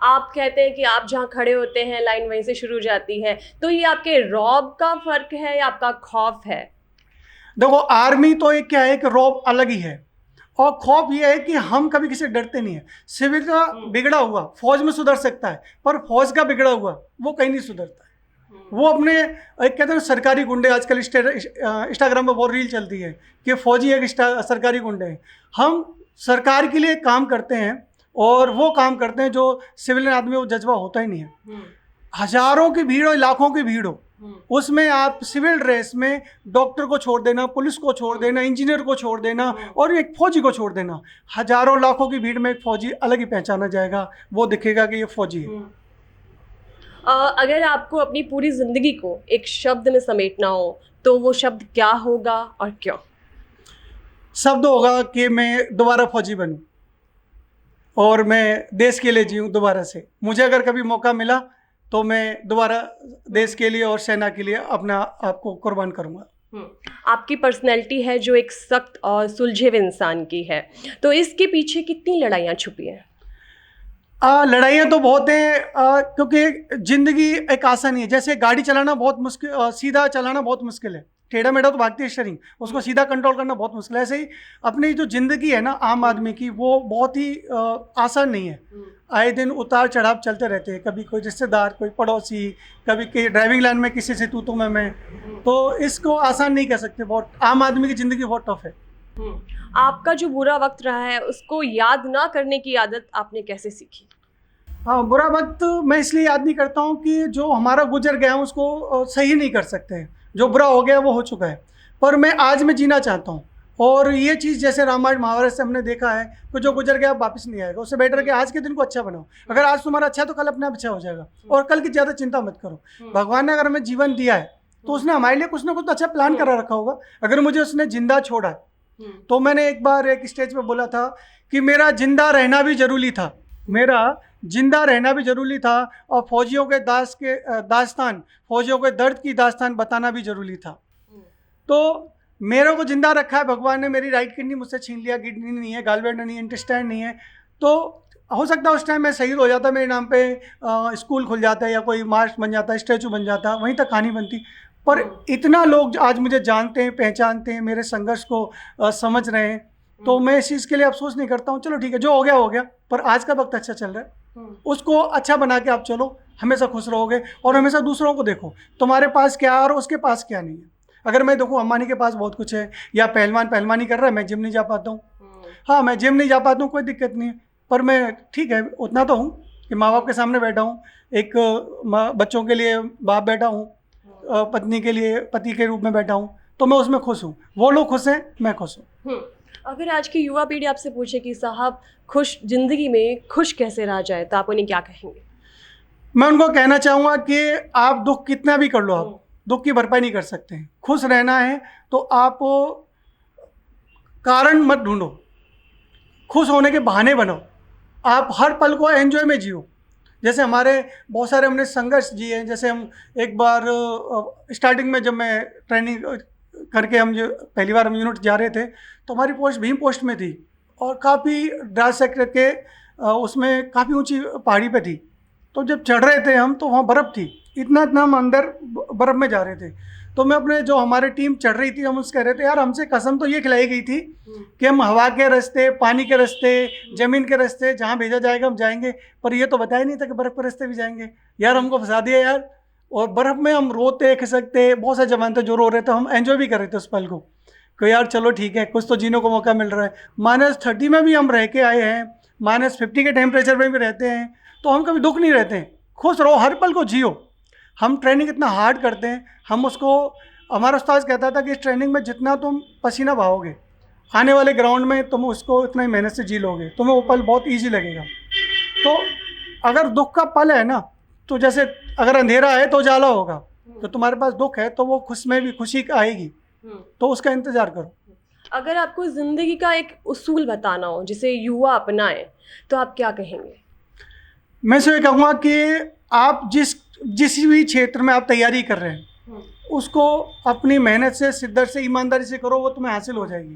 आप कहते हैं कि आप जहाँ खड़े होते हैं लाइन वहीं से शुरू हो जाती है, तो ये आपके रौब का फ़र्क है या आपका खौफ है? देखो, आर्मी तो एक क्या है कि रौब अलग ही है, और खौफ ये है कि हम कभी किसी से डरते नहीं है। सिविल का बिगड़ा हुआ फौज में सुधर सकता है, पर फौज का बिगड़ा हुआ वो कहीं नहीं सुधरता है। वो अपने एक कहते हैं सरकारी गुंडे, आजकल इंस्टाग्राम पर बहुत रील चलती है कि फौजी एक सरकारी गुंडे हैं। हम सरकार के लिए काम करते हैं और वो काम करते हैं जो सिविलियन आदमी वो जज्बा होता ही नहीं है। हजारों की भीड़ हो, लाखों की भीड़ हो, उसमें आप सिविल ड्रेस में डॉक्टर को छोड़ देना, पुलिस को छोड़ देना, इंजीनियर को छोड़ देना और एक फौजी को छोड़ देना, हजारों लाखों की भीड़ में एक फौजी अलग ही पहचाना जाएगा, वो दिखेगा कि ये फौजी है। अगर आपको अपनी पूरी ज़िंदगी को एक शब्द में समेटना हो तो वो शब्द क्या होगा और क्यों? शब्द होगा कि मैं दोबारा फौजी बनूं और मैं देश के लिए जीऊँ दोबारा से। मुझे अगर कभी मौका मिला तो मैं दोबारा देश के लिए और सेना के लिए अपना आपको कुर्बान करूँगा। आपकी पर्सनैलिटी है जो एक सख्त और सुलझे हुए इंसान की है, तो इसके पीछे कितनी लड़ाइयाँ छुपी हैं? लड़ाइयाँ तो बहुत हैं, क्योंकि ज़िंदगी एक आसान नहीं है। जैसे गाड़ी चलाना बहुत मुश्किल, सीधा चलाना बहुत मुश्किल है, टेढ़ा मेढ़ा तो भागती है स्टीयरिंग, उसको सीधा कंट्रोल करना बहुत मुश्किल है। ऐसे ही अपनी जो ज़िंदगी है ना आम आदमी की, वो बहुत ही आसान नहीं है। आए दिन उतार चढ़ाव चलते रहते हैं, कभी कोई रिश्तेदार, कोई पड़ोसी, कभी के ड्राइविंग लाइन में किसी से तू मैं, तो इसको आसान नहीं कह सकते। बहुत आम आदमी की ज़िंदगी बहुत टफ है। आपका जो बुरा वक्त रहा है उसको याद ना करने की आदत आपने कैसे सीखी? हाँ, बुरा वक्त मैं इसलिए याद नहीं करता हूँ कि जो हमारा गुजर गया है उसको सही नहीं कर सकते हैं। जो बुरा हो गया वो हो चुका है, पर मैं आज में जीना चाहता हूँ। और ये चीज़ जैसे रामायण महाभारत से हमने देखा है कि जो गुजर गया वापस नहीं आएगा। उससे बेटर है कि आज के दिन को अच्छा बनाओ। अगर आज तुम्हारा अच्छा है तो कल अपने आप अच्छा हो जाएगा, और कल की ज़्यादा चिंता मत करो। भगवान ने अगर हमें जीवन दिया है तो उसने हमारे लिए कुछ ना कुछ अच्छा प्लान करा रखा होगा। अगर मुझे उसने जिंदा छोड़ा है तो मैंने एक बार एक स्टेज पे बोला था कि मेरा जिंदा रहना भी ज़रूरी था, मेरा जिंदा रहना भी ज़रूरी था, और फौजियों के दास्तान, फौजियों के दर्द की दास्तान बताना भी ज़रूरी था। तो मेरे को जिंदा रखा है भगवान ने। मेरी राइट किडनी मुझसे छीन लिया, किडनी नहीं है, गॉलब्लैडर नहीं है, इंटेस्टाइन नहीं है। तो हो सकता है उस टाइम मैं शहीद हो जाता, मेरे नाम पे स्कूल खुल जाता है या कोई मार्च बन जाता, स्टैचू बन जाता, वहीं तक कहानी बनती। पर इतना लोग आज मुझे जानते हैं, पहचानते हैं, मेरे संघर्ष को समझ रहे हैं, तो मैं इस चीज़ के लिए अफसोस नहीं करता हूँ। चलो ठीक है, जो हो गया हो गया, पर आज का वक्त अच्छा चल रहा है, उसको अच्छा बना के आप चलो, हमेशा खुश रहोगे। और हमेशा दूसरों को देखो, तुम्हारे पास क्या है और उसके पास क्या नहीं है। अगर मैं देखूँ अंबानी के पास बहुत कुछ है, या पहलवान पहलवानी कर रहा है, मैं जिम नहीं जा पाता हूँ। हाँ, मैं जिम नहीं जा पाता हूँ, कोई दिक्कत नहीं है, पर मैं ठीक है उतना तो हूँ कि माँ बाप के सामने बैठा हूँ, एक बच्चों के लिए बाप बैठा हूँ, पत्नी के लिए पति के रूप में बैठा हूँ, तो मैं उसमें खुश हूँ। वो लोग खुश हैं, मैं खुश हूँ। अगर आज की युवा पीढ़ी आपसे पूछे कि साहब खुश जिंदगी में खुश कैसे रहा जाए, तो आप उन्हें क्या कहेंगे? मैं उनको कहना चाहूँगा कि आप दुख कितना भी कर लो, आप दुख की भरपाई नहीं कर सकते हैं। खुश रहना है तो आप कारण मत ढूंढो, खुश होने के बहाने बनाओ। आप हर पल को एंजॉय में जियो। जैसे हमारे बहुत सारे हमने संघर्ष जिए हैं। जैसे हम एक बार स्टार्टिंग में जब मैं ट्रेनिंग करके हम जो पहली बार हम यूनिट जा रहे थे, तो हमारी पोस्ट भीम पोस्ट में थी, और काफ़ी ड्राई सेक्टर के उसमें काफ़ी ऊंची पहाड़ी पे थी। तो जब चढ़ रहे थे हम, तो वहाँ बर्फ़ थी, इतना हम अंदर बर्फ़ में जा रहे थे। तो मैं अपने जो हमारे टीम चढ़ रही थी, हम उससे कह रहे थे यार हमसे कसम तो ये खिलाई गई थी कि हम हवा के रास्ते, पानी के रास्ते, ज़मीन के रास्ते, जहाँ भेजा जाएगा हम जाएंगे, पर ये तो बताया नहीं था कि बर्फ़ के रास्ते भी जाएंगे। यार हमको फंसा दिया यार। और बर्फ़ में हम रोते खिसकते, बहुत सारे जवान थे जो रो रहे थे, हम एंजॉय भी कर रहे थे उस पल को कि यार चलो ठीक है, कुछ तो जीने को मौका मिल रहा है। -30 में भी हम रह के आए हैं, -50 के टेम्परेचर में भी रहते हैं, तो हम कभी दुख नहीं रहते हैं। खुश रहो, हर पल को जियो। हम ट्रेनिंग इतना हार्ड करते हैं, हम उसको, हमारा उस्ताद कहता था कि इस ट्रेनिंग में जितना तुम पसीना बहाओगे, आने वाले ग्राउंड में तुम उसको उतना ही मेहनत से जी लोगे, तुम्हें वो पल बहुत ईजी लगेगा। तो अगर दुख का पल है ना, तो जैसे अगर अंधेरा है तो उजाला होगा, तो तुम्हारे पास दुख है तो वो खुश में भी खुशी आएगी, तो उसका इंतज़ार करो। अगर आपको ज़िंदगी का एक उसूल बताना हो जिसे युवा अपनाएं, तो आप क्या कहेंगे? मैं से ये कहूँगा कि आप जिस भी क्षेत्र में आप तैयारी कर रहे हैं, उसको अपनी मेहनत से, शिद्दत से, ईमानदारी से करो, वो तुम्हें हासिल हो जाएगी।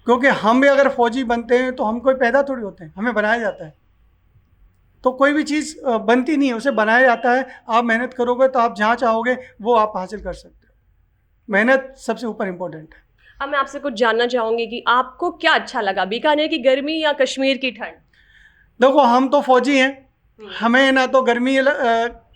क्योंकि हम भी अगर फौजी बनते हैं तो हम कोई पैदा थोड़ी होते हैं, हमें बनाया जाता है। तो कोई भी चीज़ बनती नहीं है, उसे बनाया जाता है। आप मेहनत करोगे तो आप जहाँ चाहोगे वो आप हासिल कर सकते हो। मेहनत सबसे ऊपर इम्पोर्टेंट है। अब मैं आपसे कुछ जानना चाहूँगी कि आपको क्या अच्छा लगा, बीकानेर की गर्मी या कश्मीर की ठंड? देखो, हम तो फौजी हैं, हमें ना तो गर्मी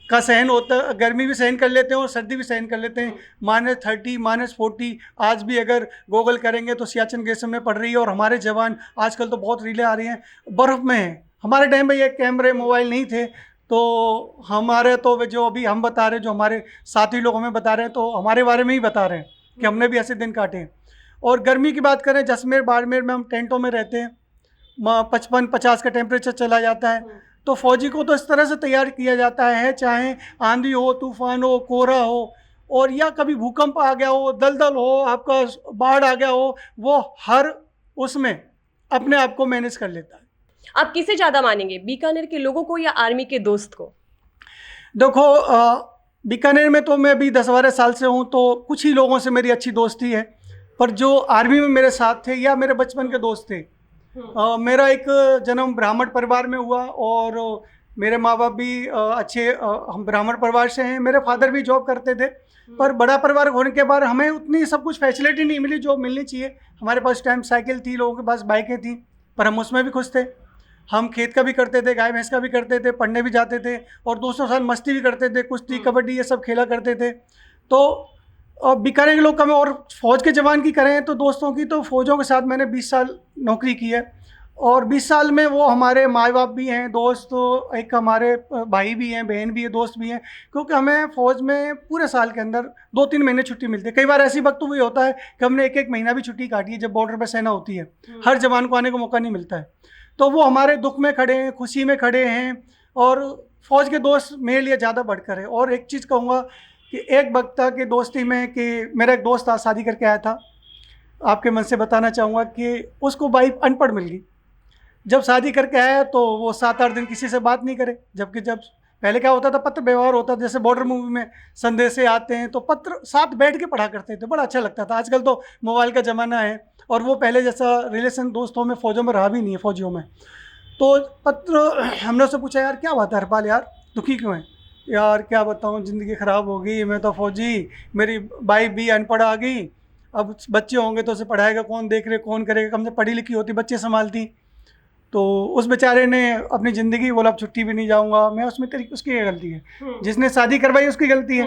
का सहन होता, गर्मी भी सहन कर लेते हैं और सर्दी भी सहन कर लेते हैं। -30, -40, आज भी अगर गूगल करेंगे तो सियाचिन ग्लेशियर में पड़ रही है, और हमारे जवान आजकल तो बहुत रीलें आ रही हैं, बर्फ़ में हैं। हमारे टाइम में ये कैमरे, मोबाइल नहीं थे, तो हमारे तो जो अभी हम बता रहे हैं, जो हमारे साथी लोग हमें बता रहे हैं, तो हमारे बारे में ही बता रहे हैं कि हमने भी ऐसे दिन काटे हैं। और गर्मी की बात करें, जैसलमेर बाड़मेर में हम टेंटों में रहते हैं, 55-50 का टेम्परेचर चला जाता है। तो फौजी को तो इस तरह से तैयार किया जाता है, चाहे आंधी हो, तूफान हो, कोहरा हो, और या कभी भूकंप आ गया हो, दलदल हो, आपका बाढ़ आ गया हो, वो हर उसमें अपने आप को मैनेज कर लेता है। आप किसे ज़्यादा मानेंगे, बीकानेर के लोगों को या आर्मी के दोस्त को? देखो, बीकानेर में तो मैं अभी 10-12 साल से हूँ, तो कुछ ही लोगों से मेरी अच्छी दोस्ती है, पर जो आर्मी में मेरे साथ थे या मेरे बचपन के दोस्त थे, मेरा एक जन्म ब्राह्मण परिवार में हुआ, और मेरे माँ बाप भी अच्छे हम ब्राह्मण परिवार से हैं। मेरे फादर भी जॉब करते थे, पर बड़ा परिवार होने के बाद हमें उतनी सब कुछ फैसिलिटी नहीं मिली जो मिलनी चाहिए। हमारे पास टाइम साइकिल थी, लोगों के पास बाइकें थी, पर हम उसमें भी खुश थे। हम खेत का भी करते थे, गाय भैंस का भी करते थे, पढ़ने भी जाते थे और दोस्तों के साथ मस्ती भी करते थे, कुश्ती कबड्डी ये सब खेला करते थे। तो और बीकानेर के लोग कम, और फौज के जवान की करें तो दोस्तों की, तो फौजों के साथ मैंने 20 साल नौकरी की है और 20 साल में वो हमारे माँ बाप भी हैं, दोस्त, तो एक हमारे भाई भी हैं, बहन भी है, दोस्त भी हैं, क्योंकि हमें फ़ौज में पूरे साल के अंदर 2-3 महीने छुट्टी मिलती है। कई बार ऐसी वक्त भी होता है कि हमने 1-1 महीना भी छुट्टी काटी है जब बॉर्डर पर सेना होती है। हर जवान को आने का मौका नहीं मिलता है, तो वो हमारे दुख में खड़े हैं, खुशी में खड़े हैं और फ़ौज के दोस्त मेरे लिए ज़्यादा बढ़कर है। और एक चीज़ कहूँगा कि एक वक्त था कि दोस्ती में, कि मेरा एक दोस्त था, शादी करके आया था, आपके मन से बताना चाहूँगा कि उसको वाइफ अनपढ़ मिल गई। जब शादी करके आया तो वो 7-8 दिन किसी से बात नहीं करे, जबकि जब पहले क्या होता था, पत्र व्यवहार होता था, जैसे बॉर्डर मूवी में संदेश आते हैं तो पत्र साथ बैठ के पढ़ा करते थे, बड़ा अच्छा लगता था। आजकल तो मोबाइल का ज़माना है और वो पहले जैसा रिलेशन दोस्तों में फ़ौजों में रहा भी नहीं है, फ़ौजियों में। तो पत्र हमने उससे पूछा, यार क्या बात है हरपाल, यार दुखी क्यों है? यार क्या बताऊँ, ज़िंदगी ख़राब हो गई, मैं तो फ़ौजी, मेरी वाइफ भी अनपढ़ आ गई, अब बच्चे होंगे तो उसे पढ़ाएगा कौन, देख रहे कौन करेगा, कम से पढ़ी लिखी होती बच्चे संभालती। तो उस बेचारे ने अपनी ज़िंदगी बोला, अब छुट्टी भी नहीं जाऊंगा मैं। उसमें तेरी उसकी क्या गलती है? जिसने शादी करवाई उसकी गलती है।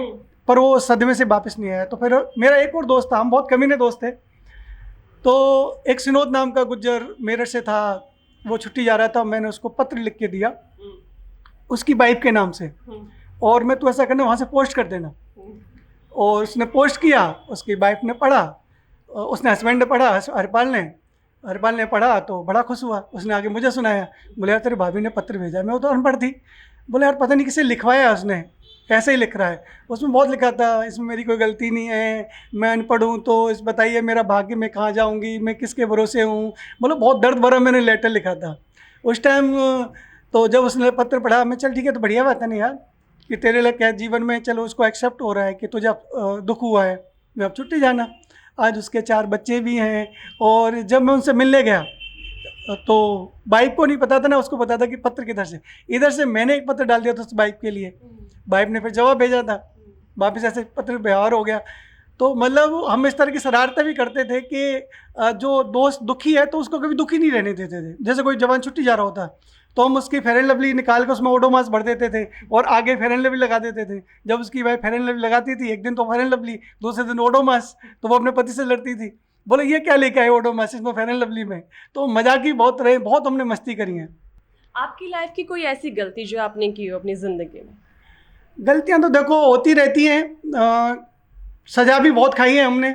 पर वो सदमे से वापस नहीं आया। तो फिर मेरा एक और दोस्त था, हम बहुत कमीने दोस्त थे। तो एक सिनोद नाम का गुज्जर मेरठ से था, वो छुट्टी जा रहा था, मैंने उसको पत्र लिख के दिया उसकी वाइफ के नाम से, और मैं तो ऐसा करना वहाँ से पोस्ट कर देना। और उसने पोस्ट किया, उसकी वाइफ ने पढ़ा, उसने हस्बैंड ने पढ़ा, हरपाल ने पढ़ा तो बड़ा खुश हुआ। उसने आगे मुझे सुनाया, बोले यार तेरी भाभी ने पत्र भेजा। मैं वो तो अनपढ़ थी, बोले यार पता नहीं किसे लिखवाया उसने, ऐसे ही लिख रहा है। उसमें बहुत लिखा था, इसमें मेरी कोई गलती नहीं है, मैं अनपढ़ हूँ, तो इस बताइए मेरा भाग्य मैं कहाँ जाऊँगी, मैं किसके भरोसे हूँ। मतलब बहुत दर्द भरा मैंने लेटर लिखा था उस टाइम। तो जब उसने पत्र पढ़ा, मैं चल ठीक है, तो बढ़िया बात है ना यार कि तेरे लिए क्या जीवन में, चलो उसको एक्सेप्ट हो रहा है कि तुझे दुख हुआ है, मैं अब छुट्टी जाना। आज उसके 4 बच्चे भी हैं। और जब मैं उनसे मिलने गया तो वाइफ को नहीं पता था ना, उसको पता था कि पत्र किधर से, इधर से मैंने एक पत्र डाल दिया था उस वाइफ के लिए, वाइफ ने फिर जवाब भेजा था, वापस ऐसे पत्र व्यवहार हो गया। तो मतलब हम इस तरह की शरारतें भी करते थे कि जो दोस्त दुखी है तो उसको कभी दुखी नहीं रहने देते थे। जैसे कोई जवान छुट्टी जा रहा होता तो हम उसकी फेयर एंड लवली निकाल कर उसमें ओडोमॉस भर देते थे और आगे फेयर एंड लवली लगा देते थे। जब उसकी वाइफ फेयर एंड लवली लगाती थी, एक दिन तो फेयर एंड लवली, दूसरे दिन ओडोमॉस, तो वो अपने पति से लड़ती थी, बोले ये क्या लेके आए ओडोमॉस इसमें फेयर एंड लवली में। तो मजाक ही बहुत रहे, बहुत हमने मस्ती करी है। आपकी लाइफ की कोई ऐसी गलती जो आपने की हो अपनी ज़िंदगी में? गलतियां तो देखो होती रहती हैं, सज़ा भी बहुत खाई है हमने।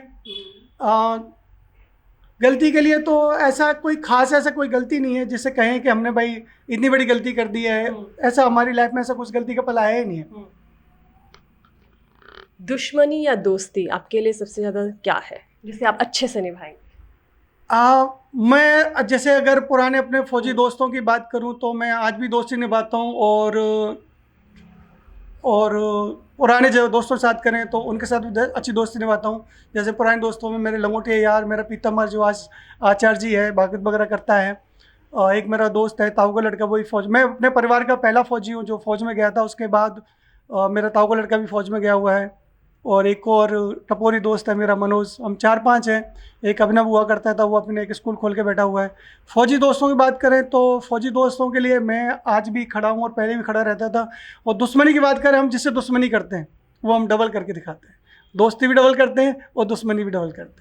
गलती के लिए तो ऐसा कोई खास, ऐसा कोई गलती नहीं है जिससे कहें कि हमने भाई इतनी बड़ी गलती कर दी है। ऐसा हमारी लाइफ में ऐसा कुछ गलती का पल आया ही नहीं है। दुश्मनी या दोस्ती आपके लिए सबसे ज़्यादा क्या है जिसे आप अच्छे से निभाएंगे? मैं जैसे अगर पुराने अपने फौजी दोस्तों की बात करूं तो मैं आज भी दोस्ती निभाता हूं। और पुराने जो दोस्तों के साथ करें तो उनके साथ भी अच्छी दोस्ती निभाता हूँ। जैसे पुराने दोस्तों में मेरे लंगोटिया यार, मेरा पीताम्बर जो आज आचार्य जी है, भागवत वगैरह करता है। एक मेरा दोस्त है ताऊ का लड़का, वही फौज, मैं अपने परिवार का पहला फौजी हूँ जो फौज में गया था। उसके बाद मेरा ताऊ का लड़का भी फौज में गया हुआ है। और एक और टपोरी दोस्त है मेरा मनोज, हम 4-5 हैं। एक अभिनव हुआ करता था, वो अपने एक स्कूल खोल के बैठा हुआ है। फौजी दोस्तों की बात करें तो फौजी दोस्तों के लिए मैं आज भी खड़ा हूँ और पहले भी खड़ा रहता था। और दुश्मनी की बात करें, हम जिससे दुश्मनी करते हैं वो हम डबल करके दिखाते हैं। दोस्ती भी डबल करते हैं और दुश्मनी भी डबल करते हैं।